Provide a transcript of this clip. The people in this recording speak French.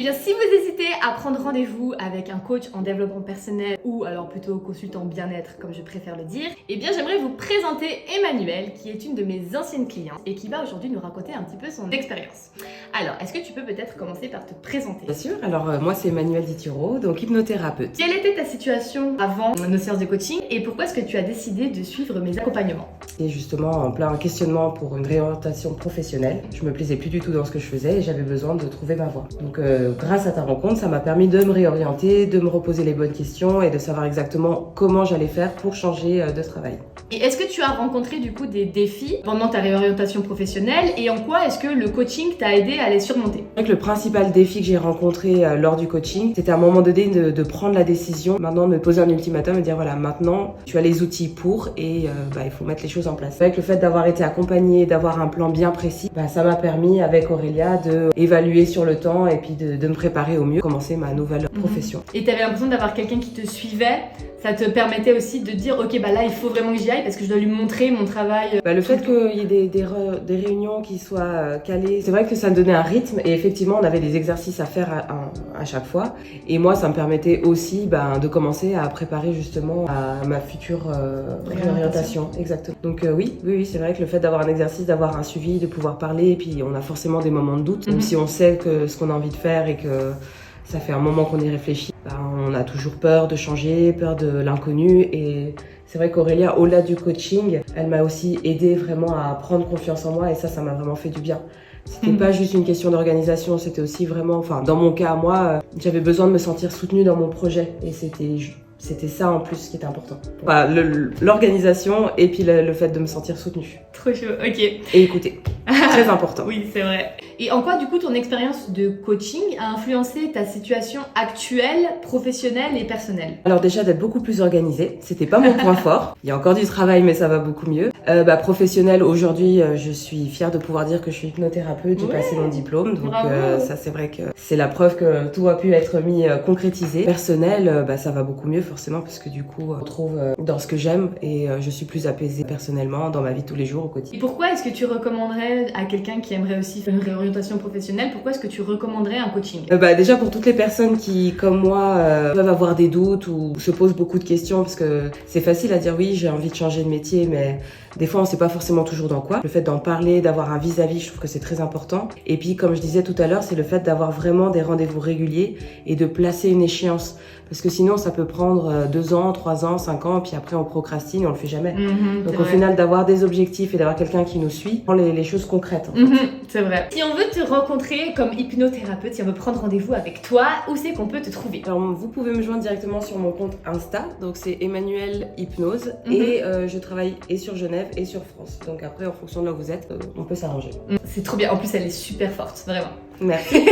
Eh bien, si vous hésitez à prendre rendez-vous avec un coach en développement personnel ou alors plutôt consultant bien-être comme je préfère le dire, eh bien j'aimerais vous présenter Emmanuelle qui est une de mes anciennes clientes et qui va aujourd'hui nous raconter un petit peu son expérience. Alors, est-ce que tu peux peut-être commencer par te présenter? Bien sûr, alors moi c'est Emmanuelle Dituro, donc hypnothérapeute. Quelle était ta situation avant nos séances de coaching et pourquoi est-ce que tu as décidé de suivre mes accompagnements? C'était justement en plein questionnement pour une réorientation professionnelle. Je me plaisais plus du tout dans ce que je faisais et j'avais besoin de trouver ma voie. Donc grâce à ta rencontre, ça m'a permis de me réorienter, de me reposer les bonnes questions et de savoir exactement comment j'allais faire pour changer de travail. Et est-ce que tu as rencontré du coup des défis pendant ta réorientation professionnelle et en quoi est-ce que le coaching t'a aidé à les surmonter? C'est vrai que le principal défi que j'ai rencontré lors du coaching, c'était à un moment donné de prendre la décision, maintenant de me poser un ultimatum et dire voilà, maintenant tu as les outils pour et il faut mettre les choses en place. C'est vrai que le fait d'avoir été accompagnée, d'avoir un plan bien précis, ça m'a permis avec Aurélia de évaluer sur le temps et puis de me préparer au mieux, commencer ma nouvelle profession. Et tu avais l'impression d'avoir quelqu'un qui te suivait? Ça te permettait aussi de dire ok là il faut vraiment que j'y aille parce que je dois lui montrer mon travail. Le fait qu'il y ait des réunions qui soient calées, c'est vrai que ça me donnait un rythme et effectivement on avait des exercices à faire à chaque fois et moi ça me permettait aussi de commencer à préparer justement à ma future réorientation. Exactement. Donc oui, c'est vrai que le fait d'avoir un exercice, d'avoir un suivi, de pouvoir parler et puis on a forcément des moments de doute, même si on sait que ce qu'on a envie de faire et que ça fait un moment qu'on y réfléchit. On a toujours peur de changer, peur de l'inconnu et c'est vrai qu'Aurélia, au-delà du coaching, elle m'a aussi aidé vraiment à prendre confiance en moi et ça m'a vraiment fait du bien. C'était pas juste une question d'organisation, c'était aussi vraiment, dans mon cas, moi, j'avais besoin de me sentir soutenue dans mon projet et c'était ça en plus qui était important. L'organisation et puis le fait de me sentir soutenue. Trop chaud, ok. Et écouter, très important. Oui, c'est vrai. Et en quoi du coup ton expérience de coaching a influencé ta situation actuelle, professionnelle et personnelle? Alors déjà d'être beaucoup plus organisée, c'était pas mon point fort. Il y a encore du travail mais ça va beaucoup mieux. Professionnelle, aujourd'hui je suis fière de pouvoir dire que je suis hypnothérapeute, j'ai passé mon diplôme. Donc ça c'est vrai que c'est la preuve que tout a pu être mis concrétisé. Personnel, ça va beaucoup mieux forcément parce que du coup je retrouve dans ce que j'aime et je suis plus apaisée personnellement dans ma vie de tous les jours au quotidien. Et pourquoi est-ce que tu recommanderais à quelqu'un qui aimerait aussi faire une réorientation professionnelle, pourquoi est-ce que tu recommanderais un coaching? Déjà pour toutes les personnes qui, comme moi, peuvent avoir des doutes ou se posent beaucoup de questions parce que c'est facile à dire oui, j'ai envie de changer de métier, mais des fois on sait pas forcément toujours dans quoi. Le fait d'en parler, d'avoir un vis-à-vis, je trouve que c'est très important. Et puis comme je disais tout à l'heure, c'est le fait d'avoir vraiment des rendez-vous réguliers et de placer une échéance. Parce que sinon ça peut prendre 2 ans, 3 ans, 5 ans, puis après on procrastine et on le fait jamais. Donc au final d'avoir des objectifs et d'avoir quelqu'un qui nous suit, rend les choses concrètes. En fait. C'est vrai. Si on veut te rencontrer comme hypnothérapeute, si on veut prendre rendez-vous avec toi, où c'est qu'on peut te trouver? Alors vous pouvez me joindre directement sur mon compte Insta, donc c'est Emmanuelle Hypnose et je travaille et sur Genève et sur France. Donc après en fonction de là où vous êtes, on peut s'arranger. C'est trop bien, en plus elle est super forte, vraiment. Merci.